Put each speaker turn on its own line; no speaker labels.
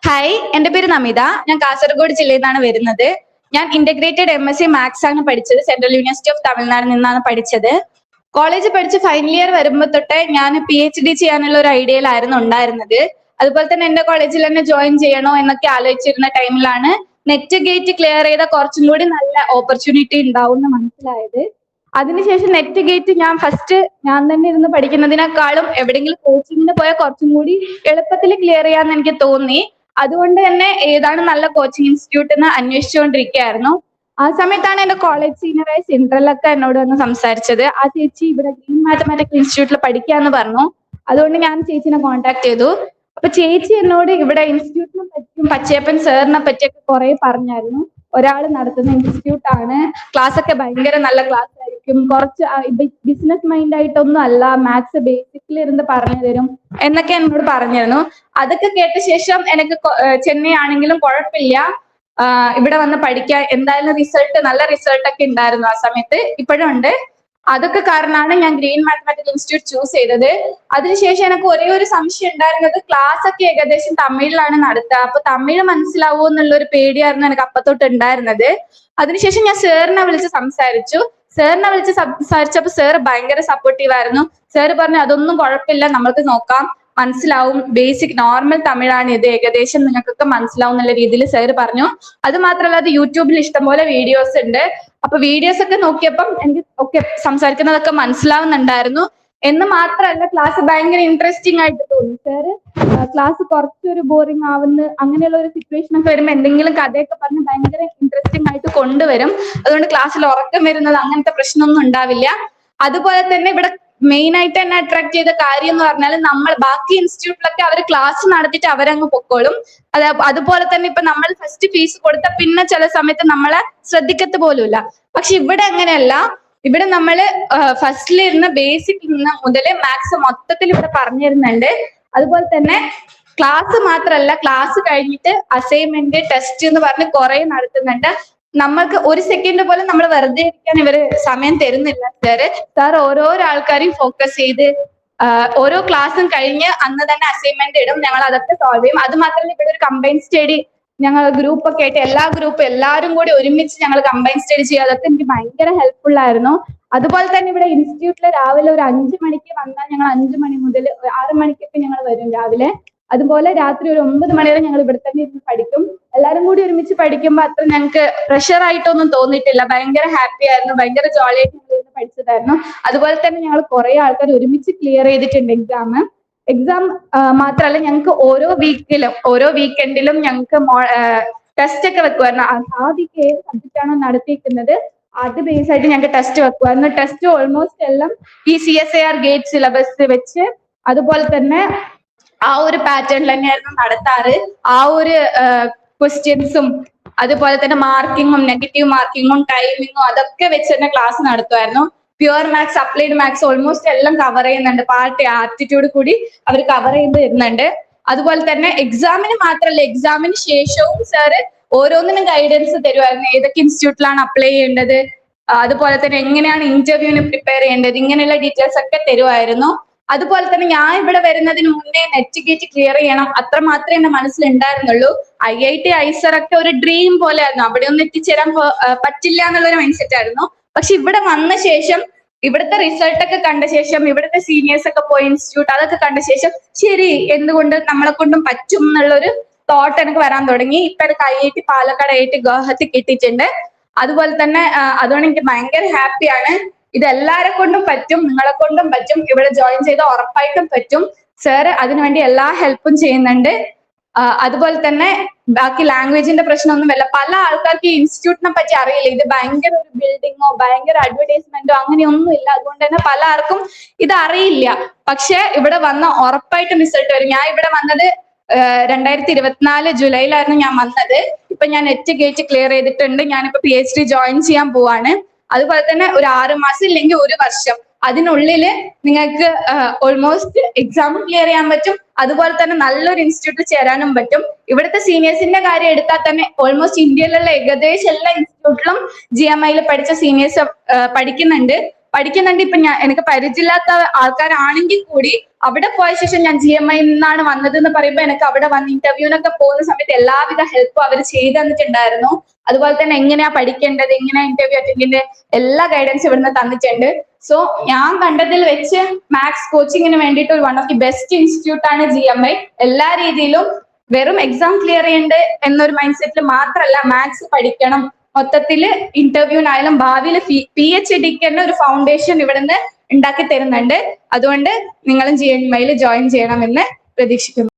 Hi, എന്റെ പേര് നമിത. ഞാൻ കാസർഗോഡ് ജില്ലയിൽ നിന്നാണ് വരുന്നത്. ഞാൻ ഇന്റഗ്രേറ്റഡ് MSc മാത്സ് ആണ് പഠിച്ചത്. സെൻട്രൽ യൂണിവേഴ്സിറ്റി ഓഫ് തമിഴ്നാട് നിന്നാണ് പഠിച്ചത്. കോളേജ് പഠിച്ച് ഫൈനൽ ഇയർ വരുമ്പോൾ തൊട്ടേ ഞാൻ PhD ചെയ്യാനുള്ള ഒരു ഐഡിയയിലായിരുന്നു ഉണ്ടായിരുന്നത്. അതുപോലെ തന്നെ എന്റെ കോളേജിൽ തന്നെ ജോയിൻ ചെയ്യണോ എന്നൊക്കെ ആലോചിച്ചിരുന്ന ടൈമിലാണ് നെറ്റ് ഗേറ്റ് ക്ലിയർ ചെയ്ത കുറച്ചും കൂടി നല്ല ഓപ്പർച്യൂണിറ്റി ഉണ്ടാവും എന്ന് മനസ്സിലായത്. അതിനുശേഷം നെറ്റ് ഗേറ്റ് ഞാൻ തന്നെ ഇരുന്ന് പഠിക്കുന്നതിനേക്കാളും എവിടെയെങ്കിലും കോച്ചിങ്ങിന് പോയാൽ കുറച്ചും കൂടി എളുപ്പത്തിൽ ക്ലിയർ ചെയ്യാന്ന് എനിക്ക് തോന്നി. അതുകൊണ്ട് തന്നെ ഏതാണ് നല്ല കോച്ചിങ് ഇൻസ്റ്റിറ്റ്യൂട്ട് എന്ന് അന്വേഷിച്ചുകൊണ്ടിരിക്കുകയായിരുന്നു. ആ സമയത്താണ് എന്റെ കോളേജ് സീനിയറായ സിൻഡ്രലൊക്കെ എന്നോട് വന്ന് സംസാരിച്ചത്. ആ ചേച്ചി ഇവിടെ ഗ്രീൻ മാത്തമാറ്റിക്സ് ഇൻസ്റ്റിറ്റ്യൂട്ടിൽ പഠിക്കാന്ന് പറഞ്ഞു. അതുകൊണ്ട് ഞാൻ ചേച്ചിനെ കോൺടാക്ട് ചെയ്തു. അപ്പൊ ചേച്ചി എന്നോട് ഇവിടെ ഇൻസ്റ്റിറ്റ്യൂട്ടിനെ പറ്റിയും പച്ചയപ്പൻ സാറിനെ പറ്റിയൊക്കെ കുറെ പറഞ്ഞായിരുന്നു. ഒരാൾ നടത്തുന്ന ഇൻസ്റ്റിറ്റ്യൂട്ട് ആണ്, ക്ലാസ് ഒക്കെ ഭയങ്കര നല്ല ക്ലാസ് ആയിരിക്കും, കുറച്ച് ബിസിനസ് മൈൻഡ് ആയിട്ടൊന്നും അല്ല, മാത്സ് ബേസിക്കലി ഇരുന്ന് പറഞ്ഞു തരും എന്നൊക്കെ എന്നോട് പറഞ്ഞിരുന്നു. അതൊക്കെ കേട്ട ശേഷം എനിക്ക് ചെന്നൈ ആണെങ്കിലും കുഴപ്പമില്ല, ഇവിടെ വന്ന് പഠിക്കാൻ എന്തായാലും നല്ല റിസൾട്ട് ഒക്കെ ഉണ്ടായിരുന്നു ആ സമയത്ത്, ഇപ്പോഴും ഉണ്ട്. അതൊക്കെ കാരണമാണ് ഞാൻ ഗ്രീൻ മാത്തമാറ്റിക്കൽ ഇൻസ്റ്റിറ്റ്യൂട്ട് ചൂസ് ചെയ്തത്. അതിനുശേഷം എനിക്ക് ഒരേ ഒരു സംശയം ഉണ്ടായിരുന്നത്, ക്ലാസ് ഒക്കെ ഏകദേശം തമിഴിലാണ് നടത്തുക, അപ്പൊ തമിഴ് മനസ്സിലാവോ എന്നുള്ള ഒരു പേടിയായിരുന്നു എനിക്ക് അപ്പത്തൊട്ട് ഉണ്ടായിരുന്നത്. അതിനുശേഷം ഞാൻ സാറിനെ വിളിച്ച് സംസാരിച്ചു. സാറിനെ വിളിച്ച് സംസാരിച്ചപ്പോ സാർ ഭയങ്കര സപ്പോർട്ടീവ് ആയിരുന്നു. സാർ പറഞ്ഞു അതൊന്നും കുഴപ്പമില്ല, നമുക്ക് നോക്കാം, മനസ്സിലാവും, ബേസിക് നോർമൽ തമിഴാണ് ഇത്, ഏകദേശം നിങ്ങൾക്കൊക്കെ മനസ്സിലാവും എന്നുള്ള രീതിയിൽ സാർ പറഞ്ഞു. അത് മാത്രമല്ല അത് യൂട്യൂബിൽ ഇഷ്ടംപോലെ വീഡിയോസ് ഉണ്ട്. അപ്പൊ വീഡിയോസ് ഒക്കെ നോക്കിയപ്പം എനിക്ക് സംസാരിക്കുന്നതൊക്കെ മനസ്സിലാവുന്നുണ്ടായിരുന്നു. എന്ന് മാത്രമല്ല ക്ലാസ് ഭയങ്കര ഇൻട്രസ്റ്റിംഗ് ആയിട്ട് തോന്നി. സാറ് ക്ലാസ് കുറച്ചൊരു ബോറിംഗ് ആവുന്ന അങ്ങനെയുള്ള ഒരു സിറ്റുവേഷൻ ഒക്കെ വരുമ്പോൾ എന്തെങ്കിലും കഥയൊക്കെ പറഞ്ഞ് ഭയങ്കര ഇൻട്രസ്റ്റിംഗ് ആയിട്ട് കൊണ്ടുവരും. അതുകൊണ്ട് ക്ലാസ്സിൽ ഉറക്കം വരുന്നത് അങ്ങനത്തെ പ്രശ്നമൊന്നും ഉണ്ടാവില്ല. അതുപോലെ തന്നെ ഇവിടെ മെയിൻ ആയിട്ട് എന്നെ അട്രാക്ട് ചെയ്ത കാര്യം എന്ന് പറഞ്ഞാൽ, നമ്മൾ ബാക്കി ഇൻസ്റ്റിറ്റ്യൂട്ടിലൊക്കെ അവർ ക്ലാസ് നടത്തിയിട്ട് അവരങ്ങ് പൊക്കോളും. അതുപോലെ തന്നെ ഇപ്പൊ നമ്മൾ ഫസ്റ്റ് ഫീസ് കൊടുത്ത പിന്നെ ചില സമയത്ത് നമ്മളെ ശ്രദ്ധിക്കത്ത് പോലുമില്ല. പക്ഷെ ഇവിടെ അങ്ങനെയല്ല. ഇവിടെ നമ്മള് ഫസ്റ്റിലിരുന്ന് ബേസിക് മുതൽ മാത്സ് മൊത്തത്തിൽ ഇവിടെ പറഞ്ഞു തരുന്നുണ്ട്. അതുപോലെ തന്നെ ക്ലാസ് മാത്രമല്ല, ക്ലാസ് കഴിഞ്ഞിട്ട് അസൈൻമെന്റ്, ടെസ്റ്റ് എന്ന് പറഞ്ഞ് കുറെ നടത്തുന്നുണ്ട്. നമ്മൾക്ക് ഒരു സെക്കൻഡ് പോലും നമ്മൾ വെറുതെ ഇരിക്കാൻ ഇവര് സമയം തരുന്നില്ല. സാർ ഓരോരോ ആൾക്കാരെയും ഫോക്കസ് ചെയ്ത് ഓരോ ക്ലാസ്സും കഴിഞ്ഞ് അന്ന് തന്നെ അസൈൻമെന്റ് ഇടും, ഞങ്ങൾ അതൊക്കെ സോൾവ് ചെയ്യും. അത് മാത്രമല്ല ഇവിടെ ഒരു കമ്പൈൻ സ്റ്റഡി, ഞങ്ങൾ ഗ്രൂപ്പ് ഒക്കെ ആയിട്ട് എല്ലാവരും കൂടി ഒരുമിച്ച് ഞങ്ങൾ കമ്പൈൻ സ്റ്റഡി ചെയ്യുക, അതൊക്കെ എനിക്ക് ഭയങ്കര ഹെൽപ്ഫുൾ ആയിരുന്നു. അതുപോലെ തന്നെ ഇവിടെ ഇൻസ്റ്റിറ്റ്യൂട്ടിൽ രാവിലെ ഒരു 5 മണിക്ക് വന്നാൽ ഞങ്ങൾ 5 മണി മുതൽ 6 മണിക്കൊക്കെ ഞങ്ങൾ വരും രാവിലെ. അതുപോലെ രാത്രി ഒരു 9 മണി വരെ ഞങ്ങൾ ഇവിടെ തന്നെ ഇരുന്ന് പഠിക്കും. എല്ലാവരും കൂടി ഒരുമിച്ച് പഠിക്കുമ്പോൾ അത്ര ഞങ്ങൾക്ക് പ്രഷർ ആയിട്ടൊന്നും തോന്നിയിട്ടില്ല. ഭയങ്കര ഹാപ്പി ആയിരുന്നു, ഭയങ്കര ജോളി ആയിട്ട് ഞങ്ങൾ ഇരുന്ന് പഠിച്ചതായിരുന്നു. അതുപോലെ തന്നെ ഞങ്ങൾ കുറെ ആൾക്കാർ ഒരുമിച്ച് ക്ലിയർ ചെയ്തിട്ടുണ്ട് എക്സാം മാത്രമല്ല, ഞങ്ങൾക്ക് ഓരോ വീക്കെൻഡിലും ഞങ്ങൾക്ക് ടെസ്റ്റ് ഒക്കെ വെക്കുമായിരുന്നു. ആ വീക്ക് ഏത് സബ്ജക്റ്റ് ആണോ നടത്തിയിരിക്കുന്നത് അത് ബേസ് ആയിട്ട് ഞങ്ങൾക്ക് ടെസ്റ്റ് വെക്കുമായിരുന്നു. ടെസ്റ്റ് ഓൾമോസ്റ്റ് എല്ലാം ഈ CSIR ഗേറ്റ് സിലബസ് വെച്ച് അതുപോലെ തന്നെ ആ ഒരു പാറ്റേണിൽ തന്നെയായിരുന്നു നടത്താറ്. ആ ഒരു ക്വസ്റ്റ്യൻസും അതുപോലെ തന്നെ മാർക്കിങ്ങും, നെഗറ്റീവ് മാർക്കിങ്ങും, ടൈമിങ്ങും അതൊക്കെ വെച്ച് തന്നെ ക്ലാസ് നടത്തുമായിരുന്നു. Pure maths, applied maths almost എല്ലാം കവർ ചെയ്യുന്നുണ്ട്. പാർട്ട് ആപ്റ്റിറ്റ്യൂഡ് കൂടി അവർ കവർ ചെയ്ത് വരുന്നുണ്ട്. അതുപോലെ തന്നെ എക്സാമിന് മാത്രമല്ല, എക്സാമിന് ശേഷവും സാറ് ഓരോന്നിനും ഗൈഡൻസ് തരുമായിരുന്നു. ഏതൊക്കെ ഇൻസ്റ്റിറ്റ്യൂട്ടിലാണ് അപ്ലൈ ചെയ്യേണ്ടത്, അതുപോലെ തന്നെ എങ്ങനെയാണ് ഇന്റർവ്യൂവിന് പ്രിപ്പയർ ചെയ്യേണ്ടത്, ഇങ്ങനെയുള്ള ഡീറ്റെയിൽസ് ഒക്കെ തരുമായിരുന്നു. അതുപോലെ തന്നെ ഞാൻ ഇവിടെ വരുന്നതിന് മുന്നേ നെറ്റ് ഗേറ്റ് ക്ലിയർ ചെയ്യണം, അത്ര മാത്രമേ എന്റെ മനസ്സിലുണ്ടായിരുന്നുള്ളൂ. IIT ഐസർ ഒക്കെ ഒരു ഡ്രീം പോലെ ആയിരുന്നു, അവിടെ ഒന്നും എത്തിച്ചേരാൻ പറ്റില്ല എന്നുള്ളൊരു മൈൻഡ് സെറ്റ് ആയിരുന്നു. പക്ഷെ ഇവിടെ വന്ന ശേഷം, ഇവിടുത്തെ റിസൾട്ട് ഒക്കെ കണ്ട ശേഷം, ഇവിടുത്തെ സീനിയേഴ്സ് ഒക്കെ പോയ ഇൻസ്റ്റിറ്റ്യൂട്ട് അതൊക്കെ കണ്ട ശേഷം ശരി, എന്തുകൊണ്ട് നമ്മളെ കൊണ്ടും പറ്റും എന്നുള്ളൊരു തോട്ട് എനിക്ക് വരാൻ തുടങ്ങി. ഇപ്പൊ എനിക്ക് IIT പാലക്കാട്, IIT ഗുവാഹത്തി കിട്ടിയിട്ടുണ്ട്. അതുപോലെ തന്നെ അതുകൊണ്ട് എനിക്ക് ഭയങ്കര ഹാപ്പിയാണ്. ഇത് എല്ലാരെ കൊണ്ടും പറ്റും, നിങ്ങളെ കൊണ്ടും പറ്റും, ഇവിടെ ജോയിൻ ചെയ്താൽ ഉറപ്പായിട്ടും പറ്റും. സാർ അതിനുവേണ്ടി എല്ലാ ഹെൽപ്പും ചെയ്യുന്നുണ്ട്. അതുപോലെ തന്നെ ബാക്കി ലാംഗ്വേജിന്റെ പ്രശ്നമൊന്നുമല്ല. പല ആൾക്കാർക്ക് ഈ ഇൻസ്റ്റിറ്റ്യൂട്ടിനെ പറ്റി അറിയില്ല. ഇത് ഭയങ്കര ഒരു ബിൽഡിങ്ങോ ഭയങ്കര അഡ്വർടൈസ്മെന്റോ അങ്ങനെയൊന്നും ഇല്ല. അതുകൊണ്ട് തന്നെ പല ആർക്കും ഇത് അറിയില്ല. പക്ഷെ ഇവിടെ വന്ന ഉറപ്പായിട്ടും റിസൾട്ട് വരും. ഞാൻ ഇവിടെ വന്നത് 2024 ജൂലൈയിലായിരുന്നു ഞാൻ വന്നത്. ഇപ്പൊ ഞാൻ നെറ്റ് ഗേറ്റ് ക്ലിയർ ചെയ്തിട്ടുണ്ട്. ഞാനിപ്പോ PhD ജോയിൻ ചെയ്യാൻ പോവാണ്. അതുപോലെ തന്നെ ഒരു 6 മാസം ഇല്ലെങ്കിൽ 1 വർഷം അതിനുള്ളിൽ നിങ്ങൾക്ക് ഓൾമോസ്റ്റ് എക്സാം ക്ലിയർ ചെയ്യാൻ പറ്റും. അതുപോലെ തന്നെ നല്ലൊരു ഇൻസ്റ്റിറ്റ്യൂട്ടിൽ ചേരാനും പറ്റും. ഇവിടുത്തെ സീനിയേഴ്സിന്റെ കാര്യം എടുത്താൽ തന്നെ ഓൾമോസ്റ്റ് ഇന്ത്യയിലുള്ള ഏകദേശം എല്ലാ ഇൻസ്റ്റിറ്റ്യൂട്ടിലും GMIയിൽ പഠിച്ച സീനിയേഴ്സ് പഠിക്കുന്നുണ്ട്. പഠിക്കുന്നുണ്ട്. ഇപ്പൊ എനിക്ക് പരിചയമില്ലാത്ത ആൾക്കാരാണെങ്കിൽ കൂടി അവിടെ പോയ ശേഷം ഞാൻ GMI നിന്നാണ് വന്നത് എന്ന് പറയുമ്പോൾ എനിക്ക് അവിടെ വന്ന് ഇന്റർവ്യൂവിനൊക്കെ പോകുന്ന സമയത്ത് എല്ലാവിധ ഹെൽപ്പും അവർ ചെയ്തു തന്നിട്ടുണ്ടായിരുന്നു. അതുപോലെ തന്നെ എങ്ങനെയാ പഠിക്കേണ്ടത്, എങ്ങനെയാ ഇന്റർവ്യൂ അറ്റൻഡ് ചെയ്യേണ്ടത്, എല്ലാ ഗൈഡൻസ് ഇവിടുന്ന് തന്നിട്ടുണ്ട്. സോ ഞാൻ കണ്ടതിൽ വെച്ച് മാത്സ് കോച്ചിങ്ങിന് വേണ്ടിയിട്ട് one of the best institute ആണ് GMI. എല്ലാ രീതിയിലും വെറും എക്സാം ക്ലിയർ ചെയ്യേണ്ട എന്നൊരു മൈൻഡ് സെറ്റിൽ മാത്രമല്ല, മാത്സ് പഠിക്കണം, മൊത്തത്തില് ഇന്റർവ്യൂവിനായാലും ഭാവിയിൽ PhDക്ക് തന്നെ ഒരു ഫൗണ്ടേഷൻ ഇവിടുന്ന് ഉണ്ടാക്കി തരുന്നുണ്ട്. അതുകൊണ്ട് നിങ്ങളും GMI ജോയിൻ ചെയ്യണമെന്ന് പ്രതീക്ഷിക്കുന്നു.